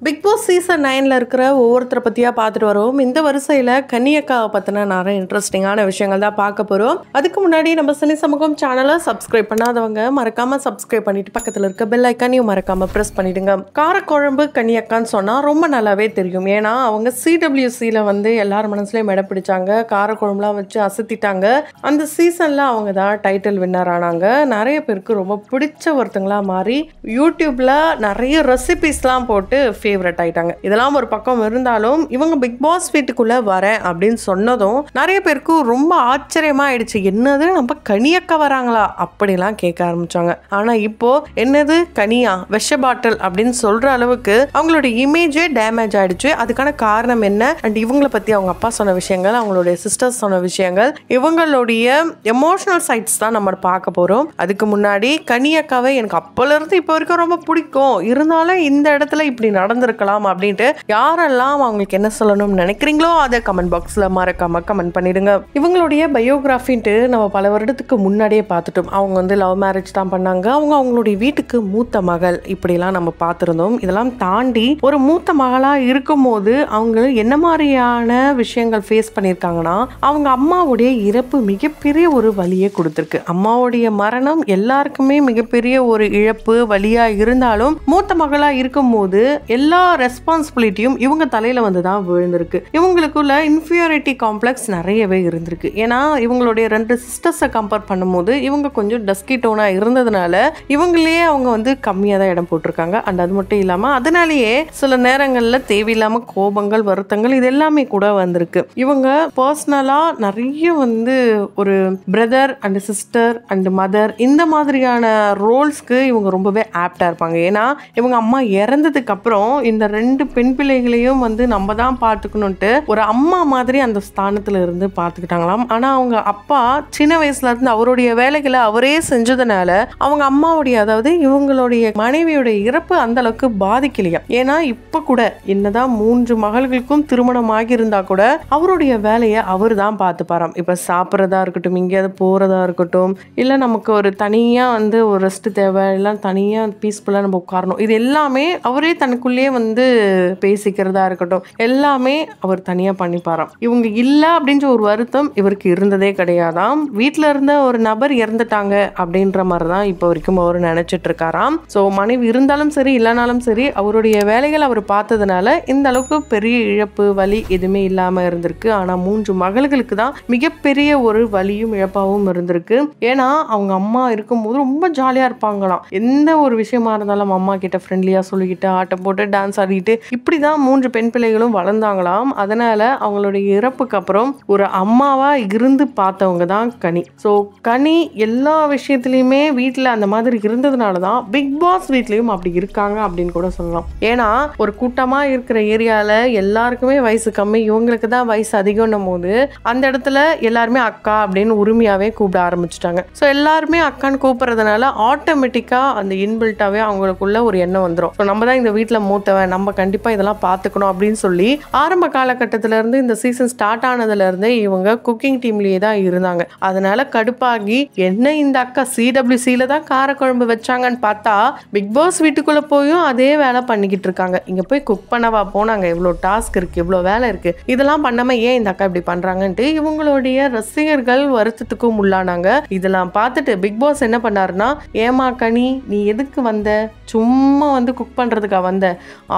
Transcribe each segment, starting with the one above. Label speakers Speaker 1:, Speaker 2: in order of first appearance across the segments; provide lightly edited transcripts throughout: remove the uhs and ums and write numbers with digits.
Speaker 1: Big Boss season 9ல இருக்கிற ஒவ்வொருத்தரை பற்றியா பார்த்துட்டு வரோம். இந்த வரிசையில் கன்னியக்காவை பற்றின நிறைய இன்ட்ரெஸ்டிங்கான விஷயங்கள் தான் பார்க்க போகிறோம். அதுக்கு முன்னாடி நம்ம சினி சமூகம் சேனலை சப்ஸ்கிரைப் பண்ணாதவங்க மறக்காமல் சப்ஸ்கிரைப் பண்ணிட்டு பக்கத்தில் இருக்க பெல் ஐக்கானையும் மறக்காமல் ப்ரெஸ் பண்ணிடுங்க. காரக்குழம்பு கன்னியக்கான்னு சொன்னால் ரொம்ப நல்லாவே தெரியும். ஏன்னா அவங்க CWCயில் எல்லார் மனசுலையும் இடம் பிடிச்சாங்க. காரக்குழம்புலாம் வச்சு அசத்திட்டாங்க. அந்த சீசனில் அவங்க தான் டைட்டில் வின்னர் ஆனாங்க. நிறைய பேருக்கு ரொம்ப பிடிச்ச ஒருத்தங்களாக மாறி யூடியூப்பில் நிறைய ரெசிபிஸ்லாம் போட்டு ஃபேவரட் ஆயிட்டாங்க. இதெல்லாம் ஒரு பக்கம் இருந்தாலும் இவங்க பிக் பாஸ் வீட்டுக்குள்ள வரேன் அப்படின்னு சொன்னதும் நிறைய பேருக்கு ரொம்ப ஆச்சரியமா ஆயிடுச்சு. என்னது நம்ம கனியக்க வராங்களா அப்படிலாம் கேட்க ஆரம்பிச்சாங்க. ஆனா இப்போ என்னது கனியா விஷ பாட்டில் அப்படின்னு சொல்ற அளவுக்கு அவங்களோட இமேஜே டேமேஜ் ஆயிடுச்சு. அதுக்கான காரணம் என்ன அண்ட் இவங்களை பத்தி அவங்க அப்பா சொன்ன விஷயங்கள், அவங்களுடைய சிஸ்டர்ஸ் சொன்ன விஷயங்கள், இவங்களுடைய எமோஷனல் சைட்ஸ் தான் நம்ம பார்க்க போறோம். அதுக்கு முன்னாடி கனியக்காவை எனக்கு அப்பல இருந்து இப்போ வரைக்கும் ரொம்ப பிடிக்கும். இருந்தாலும் இந்த இடத்துல இப்படி நடந்திருக்கலாம் அப்படின்ட்டு யாரெல்லாம் அவங்களுக்கு என்ன சொல்லணும்னு நினைக்கிறீங்களோ அதை கமெண்ட் பாக்ஸ்ல மறக்காம கமெண்ட் பண்ணிடுங்க. இவங்களுடைய பயோகிராஃபின்ட்டு நம்ம பல வருடத்துக்கு முன்னாடியே பார்த்துட்டோம். அவங்க லவ் மேரேஜ் தான் பண்ணாங்க. அவங்களுடைய வீட்டுக்கு மூத்த மகள் இப்படிலாம் நம்ம பார்த்துருந்தோம். இதெல்லாம் தாண்டி ஒரு மூத்த மகளா இருக்கும் போது அவங்க என்ன மாதிரியான விஷயங்கள் ஃபேஸ் பண்ணியிருக்காங்கன்னா, அவங்க அம்மாவுடைய இறப்பு மிகப்பெரிய ஒரு வலியை கொடுத்துருக்கு. அம்மாவுடைய மரணம் எல்லாருக்குமே மிகப்பெரிய ஒரு இழப்பு வலியா இருந்தாலும் மூத்த மகளா இருக்கும் போது எல்லா ரெஸ்பான்சிபிலிட்டியும் இவங்க தலையில தான் விழுந்திருக்கு. இவங்களுக்குள்ள இன்ஃபீரியாரிட்டி காம்ப்ளெக்ஸ் நிறையவே இருந்திருக்கு. ஏன்னா இவங்களுடைய ரெண்டு சிஸ்டர்ஸை கம்பேர் பண்ணும்போது இவங்க கொஞ்சம் டஸ்கி டோனா இருந்ததுனால இவங்களே அவங்க கம்மியாக தான் இடம் போட்டிருக்காங்க. அண்ட் அது மட்டும் இல்லாம அதனாலேயே சில நேரங்கள்ல தேவையில்லாம கோபங்கள், வருத்தங்கள் இது எல்லாமே கூட வந்திருக்கு. இவங்க பர்சனலா நிறைய ஒரு brother and sister and mother இந்த மாதிரியான ரோல்ஸ்க்கு இவங்க ரொம்பவே ஆப்டா இருப்பாங்க. ஏன்னா இவங்க அம்மா இறந்ததுக்கு அப்புறம் இந்த ரெண்டு பெண் பிள்ளைகளையும் நம்ம தான் பார்த்துக்கணும்ட்டு ஒரு அம்மா மாதிரி அந்த ஸ்தானத்துல இருந்து பார்த்துக்கிட்டாங்களாம். ஆனா அவங்க அப்பா சின்ன வயசுல இருந்து அவருடைய வேலைகளை அவரே செஞ்சதுனால அவங்க அம்மாவுடைய, அதாவது இவங்களுடைய மனைவியுடைய இறப்பு அந்த அளவுக்கு பாதிக்கலையா. ஏன்னா இப்ப கூட என்னதான் 3 மகள்களுக்கும் திருமணம் ஆகி இருந்தா கூட அவருடைய வேலையை அவர் தான் பார்த்துப்பாராம். இப்ப சாப்பிட்றதா இருக்கட்டும், எங்கேயாவது போறதா இருக்கட்டும், இல்ல நமக்கு ஒரு தனியா ஒரு ரெஸ்ட் தேவை, இல்லை தனியா பீஸ்ஃபுல்லா நம்ம உட்காரணும், இது எல்லாமே அவரே தனக்குள்ளே பேசிக்கிறதா இருக்கட்டும் எல்லாமே அவர் தனியா பண்ணிப்பாராம். இவங்க இல்ல அப்படின்ற ஒரு வருத்தம் இவருக்கு இருந்ததே கிடையாதாம். வீட்டுல இருந்த ஒரு நபர் இறந்துட்டாங்க அப்படின்ற மாதிரிதான் இப்ப வரைக்கும் அவர் நினைச்சிட்டு இருக்காராம். சோ மனைவி இருந்தாலும் சரி இல்லைனாலும் சரி அவருடைய வேலைகள் அவர் பார்த்ததுனால இந்த அளவுக்கு பெரிய இழப்பு வலி எதுவுமே இல்லாம இருந்திருக்கு. ஆனா 3 மகள்களுக்கு தான் மிகப்பெரிய ஒரு வலியும் இழப்பாவும் இருந்திருக்கு. ஏன்னா அவங்க அம்மா இருக்கும்போது ரொம்ப ஜாலியா இருப்பாங்களாம். எந்த ஒரு விஷயமா இருந்தாலும் அம்மா கிட்ட ஃப்ரெண்ட்லியா சொல்லிக்கிட்டு ஆட்டம் போட்டு டான்ஸ் ஆடிட்டு இப்படிதான் 3 பெண் பிள்ளைகளும் வளர்ந்தாங்களாம். அதனால அவங்களுடைய இறப்புக்கு அப்புறம் ஒரு அம்மாவா இருந்து பார்த்தவங்க தான் கனி. ஸோ கனி எல்லா விஷயத்திலையுமே வீட்டில் அந்த மாதிரி இருந்ததுனால தான் பிக் பாஸ் வீட்லயும் அப்படி இருக்காங்க அப்படின்னு கூட சொல்லலாம். ஏன்னா ஒரு கூட்டமா இருக்கிற ஏரியால எல்லாருக்குமே வயசு கம்மி, இவங்களுக்கு தான் வயசு அதிகம்னும் போது அந்த இடத்துல எல்லாருமே அக்கா அப்படின்னு உரிமையாவே கூப்பிட ஆரம்பிச்சுட்டாங்க. ஸோ எல்லாருமே அக்கான்னு கூப்பிடுறதுனால ஆட்டோமேட்டிக்கா அந்த இன்பில்ட்டாவே அவங்களுக்குள்ள ஒரு எண்ணம் வந்துடும். ஸோ நம்ம தான் இந்த வீட்டில் மூத்தவன், நம்ம கண்டிப்பா இதெல்லாம் பார்த்துக்கணும் அப்படின்னு சொல்லி ஆரம்ப காலகட்டத்தில இருந்து இந்த சீசன் ஸ்டார்ட் ஆனதுல இருந்து இவங்க குக்கிங் டீம்லயே தான் இருந்தாங்க. அதனால கடுப்பாகி என்ன இந்த அக்கா CWCல தான் காரக்குழம்பு வச்சாங்கன்னு பார்த்தா பிக் பாஸ் வீட்டுக்குள்ள போயும் அதே வேலை பண்ணிக்கிட்டு இருக்காங்க. இங்க போய் குக் பண்ணவா போனாங்க, இவ்வளோ டாஸ்க் இருக்கு, இவ்வளோ வேலை இருக்கு, இதெல்லாம் பண்ணாம ஏன் இந்த அக்கா இப்படி பண்றாங்கன்ட்டு இவங்களுடைய ரசிகர்கள் வருத்தத்துக்கும் உள்ளானாங்க. இதெல்லாம் பார்த்துட்டு பிக் பாஸ் என்ன பண்ணாருன்னா, ஏமா கனி நீ எதுக்கு வந்த, சும்மா குக் பண்றதுக்கா வந்த,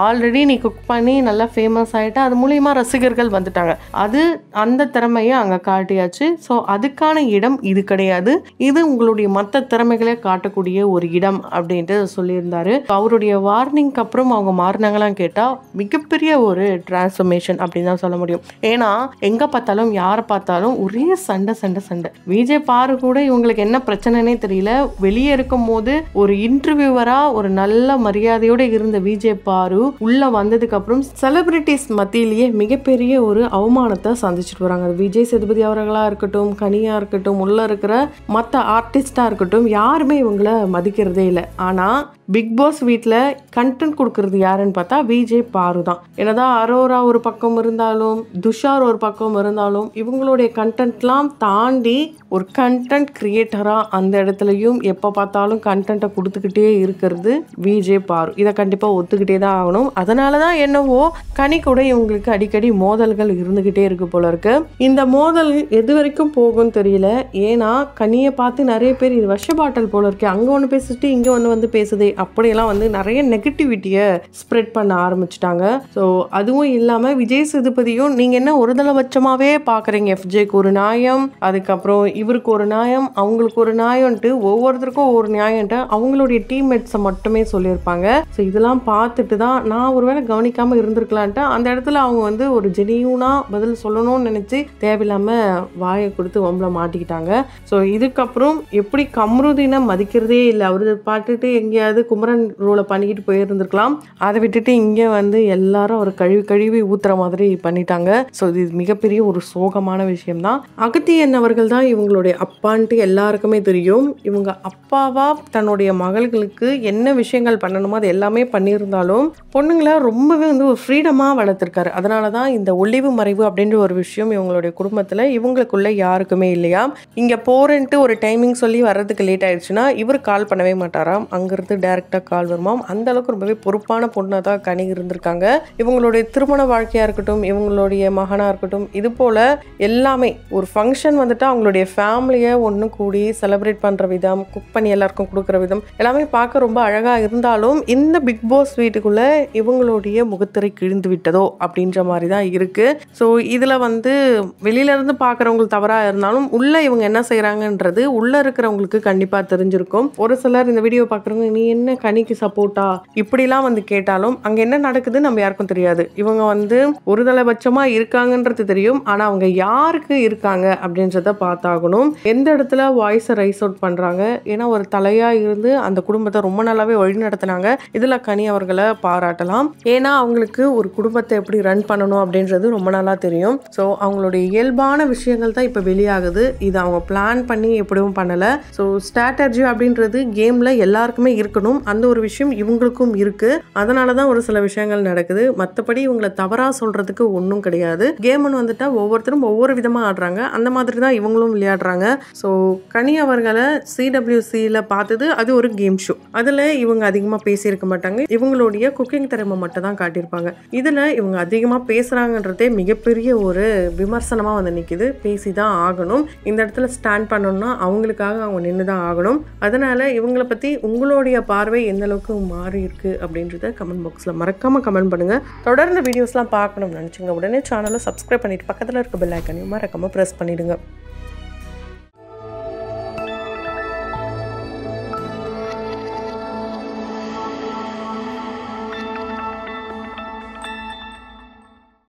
Speaker 1: ஆல்ரெடி நீ குக் பண்ணி நல்லா ஃபேமஸ் ஆயிட்டா, அது மூலியமா ரசிகர்கள் வந்துட்டாங்க, அது அந்த திறமையை அங்க காட்டியாச்சு. ஸோ அதுக்கான இடம் இது கிடையாது, இது உங்களுடைய மற்ற திறமைகளை காட்டக்கூடிய ஒரு இடம் அப்படின்ட்டு சொல்லியிருந்தாரு. அவருடைய வார்னிங்க்கு அப்புறம் அவங்க மாறினாங்களான்னு கேட்டா மிகப்பெரிய ஒரு டிரான்ஸ்ஃபர்மேஷன் அப்படின்னு தான் சொல்ல முடியும். ஏன்னா எங்க பார்த்தாலும் யாரை பார்த்தாலும் ஒரே சண்டை சண்டை சண்டை. விஜய் பாரு கூட இவங்களுக்கு என்ன பிரச்சனைனே தெரியல. வெளியே இருக்கும் போது ஒரு இன்டர்வியூவரா ஒரு நல்ல மரியாதையோட இருந்த விஜய் பாரு உள்ள வந்ததுக்கு அப்புறம் செலிபிரிட்டிஸ் மத்தியிலேயே மிகப்பெரிய ஒரு அவமானத்தை சந்திச்சுட்டு வராங்க. விஜய் சேதுபதி அவர்களா இருக்கட்டும், கனியா இருக்கட்டும், உள்ள இருக்கிற மற்ற ஆர்டிஸ்டா இருக்கட்டும், யாருமே இவங்களை மதிக்கிறதே இல்லை. ஆனா பிக் பாஸ் வீட்டில் கண்டென்ட் கொடுக்கறது யாருன்னு பார்த்தா விஜய் பாரு தான். என்னதான் அரோரா ஒரு பக்கம் இருந்தாலும் துஷார் ஒரு பக்கம் இருந்தாலும் இவங்களுடைய கண்டென்ட்லாம் தாண்டி ஒரு கண்டென்ட் கிரியேட்டராக அந்த இடத்துலையும் எப்போ பார்த்தாலும் கண்டென்ட்டை கொடுத்துக்கிட்டே இருக்கிறது விஜய் பாரு. இதை கண்டிப்பாக ஒத்துக்கிட்டே தான் ஆகணும். அதனால தான் என்னவோ கனி கூட இவங்களுக்கு அடிக்கடி மோதல்கள் இருந்துக்கிட்டே இருக்கு போல இருக்கு. இந்த மோதல் எது வரைக்கும் போகும்னு தெரியல. ஏன்னா கனியை பார்த்து நிறைய பேர் இது விஷ பாட்டல் போல இருக்கு, அங்கே ஒன்று பேசிட்டு இங்கே ஒன்று வந்து பேசுதே அப்படியெல்லாம் வந்து நிறைய நெகட்டிவிட்டியை ஸ்ப்ரெட் பண்ண ஆரம்பிச்சிட்டாங்க. ஸோ அதுவும் இல்லாமல் விஜய் சேதுபதியும் நீங்கள் என்ன ஒரு தலபட்சமாகவே பார்க்குறீங்க, எஃப்ஜேக்கு ஒரு நியாயம், அதுக்கப்புறம் இவருக்கு ஒரு நியாயம், அவங்களுக்கு ஒரு நியாயம்ன்ட்டு ஒவ்வொருத்தருக்கும் ஒவ்வொரு நியாயம்ன்ட்டு அவங்களுடைய டீம்மேட்ஸை மட்டுமே சொல்லியிருப்பாங்க. ஸோ இதெல்லாம் பார்த்துட்டு தான் நான் ஒருவேளை கவனிக்காமல் இருந்திருக்கலான்ட்டு அந்த இடத்துல அவங்க வந்து ஒரு ஜெனியூனாக பதில் சொல்லணும்னு நினச்சி தேவையில்லாமல் வாயை கொடுத்து வம்பளை மாட்டிக்கிட்டாங்க. ஸோ இதுக்கப்புறம் எப்படி கம்ருதீனை மதிக்கிறதே இல்லை, அவர் பார்த்துட்டு எங்கேயாவது குமரன் ரோலை பண்ணிக்கிட்டு போயிருந்துருக்கலாம், அதை விட்டுட்டு இங்கே வந்து எல்லாரும் அவர் கழுவி ஊத்துற மாதிரி பண்ணிட்டாங்க. ஸோ இது மிகப்பெரிய ஒரு சோகமான விஷயம்தான். அகத்தியன் அவர்கள் தான் இவங்களுடைய அப்பான்ட்டு எல்லாருக்குமே தெரியும். இவங்க அப்பாவா தன்னுடைய மகள்களுக்கு என்ன விஷயங்கள் பண்ணணுமோ அது எல்லாமே பண்ணியிருந்தாலும் பொண்ணுங்களை ரொம்பவே வந்து ஒரு ஃப்ரீடமாக வளர்த்துருக்காரு. அதனால தான் இந்த ஒளிவு மறைவு அப்படின்ற ஒரு விஷயம் இவங்களுடைய குடும்பத்தில் இவங்களுக்குள்ள யாருக்குமே இல்லையா. இங்கே போறேன்ட்டு ஒரு டைமிங் சொல்லி வர்றதுக்கு லேட் ஆயிடுச்சுன்னா இவர் கால் பண்ணவே மாட்டாராம், அங்கிருந்து டைரக்டாக கால் வருமாம். அந்த அளவுக்கு ரொம்பவே பொறுப்பான பொண்ணாக தான் கனி இருந்திருக்காங்க. இவங்களுடைய திருமண வாழ்க்கையாக இருக்கட்டும், இவங்களுடைய மகனாக இருக்கட்டும், இது போல் எல்லாமே ஒரு ஃபங்க்ஷன் வந்துட்டு அவங்களுடைய ஃபேமிலியை ஒன்று கூடி செலிப்ரேட் பண்ணுற விதம், குக் பண்ணி எல்லாருக்கும் கொடுக்குற விதம் எல்லாமே பார்க்க ரொம்ப அழகாக இருந்தாலும் இந்த பிக் பாஸ் வீட்டுக்குள்ளே இவங்களுடைய முகத்திரை கிழிந்து விட்டதோ அப்படின்ற மாதிரி தான் இருக்குது. ஸோ இதில் வந்து வெளியிலேருந்து பார்க்குறவங்களுக்கு தவறாக இருந்தாலும் உள்ளே இவங்க என்ன செய்கிறாங்கன்றது உள்ளே இருக்கிறவங்களுக்கு கண்டிப்பாக தெரிஞ்சிருக்கும். ஒரு சிலர் இந்த வீடியோ பார்க்குறவங்க நீ என்ன கனிக்கு சப்போர்ட்டா இப்படிலாம் வந்து கேட்டாலும் அங்கே என்ன நடக்குது நம்ம யாருக்கும் தெரியாது. இவங்க வந்து ஒரு தலைபட்சமாக இருக்காங்கன்றது தெரியும், ஆனால் அவங்க யாருக்கு இருக்காங்க அப்படின்றத பார்த்தாகணும். எந்த இடத்துல வாய்ஸை ரைஸ் அவுட் பண்ணுறாங்க, ஏன்னா ஒரு தலையாக இருந்து அந்த குடும்பத்தை ரொம்ப நல்லாவே வழி நடத்தினாங்க. இதில் கனி அவர்களை பாராட்டலாம். ஏன்னா அவங்களுக்கு ஒரு குடும்பத்தை எப்படி ரன் பண்ணணும் அப்படின்றது ரொம்ப நல்லா தெரியும். ஸோ அவங்களுடைய இயல்பான விஷயங்கள் தான் இப்போ வெளியாகுது. இது அவங்க பிளான் பண்ணி எப்படியும் பண்ணலை. ஸோ ஸ்ட்ராட்டஜி அப்படின்றது கேமில் எல்லாருக்குமே இருக்கணும், அந்த ஒரு விஷயம் இவங்களுக்கும் இருக்குது. அதனால தான் ஒரு சில விஷயங்கள் நடக்குது. மற்றபடி இவங்களை தவறாக சொல்கிறதுக்கு ஒன்றும் கிடையாது. கேம்னு வந்துட்டா ஒவ்வொருத்தரும் ஒவ்வொரு விதமாக ஆடுறாங்க, அந்த மாதிரி தான் இவங்களும் விளையாடுறாங்க. ஸோ கனி அவர்களை CWCயில் பார்த்தது அது ஒரு கேம் ஷோ, அதில் இவங்க அதிகமாக பேசியிருக்க மாட்டாங்க, இவங்களுடைய குக்கிங் திறமை மட்டும் தான் காட்டியிருப்பாங்க. இதில் இவங்க அதிகமாக பேசுகிறாங்கன்றதே மிகப்பெரிய ஒரு விமர்சனமாக வந்து நிற்கிது. பேசி தான் ஆகணும், இந்த இடத்துல ஸ்டாண்ட் பண்ணணும்னா அவங்களுக்காக அவங்க நின்று தான் ஆகணும். அதனால் இவங்களை பற்றி உங்களுடைய பார்வை எந்த அளவுக்கு மாறி இருக்கு அப்படின்றத கமெண்ட் பாக்ஸில் மறக்காமல் கமெண்ட் பண்ணுங்கள். தொடர்ந்து வீடியோஸ்லாம் பார்க்கணும்னு நினச்சிங்க உடனே சேனலை சப்ஸ்கிரைப் பண்ணிவிட்டு பக்கத்தில் இருக்க பெல் ஐக்கனையும் மறக்காமல் ப்ரெஸ் பண்ணிவிடுங்க.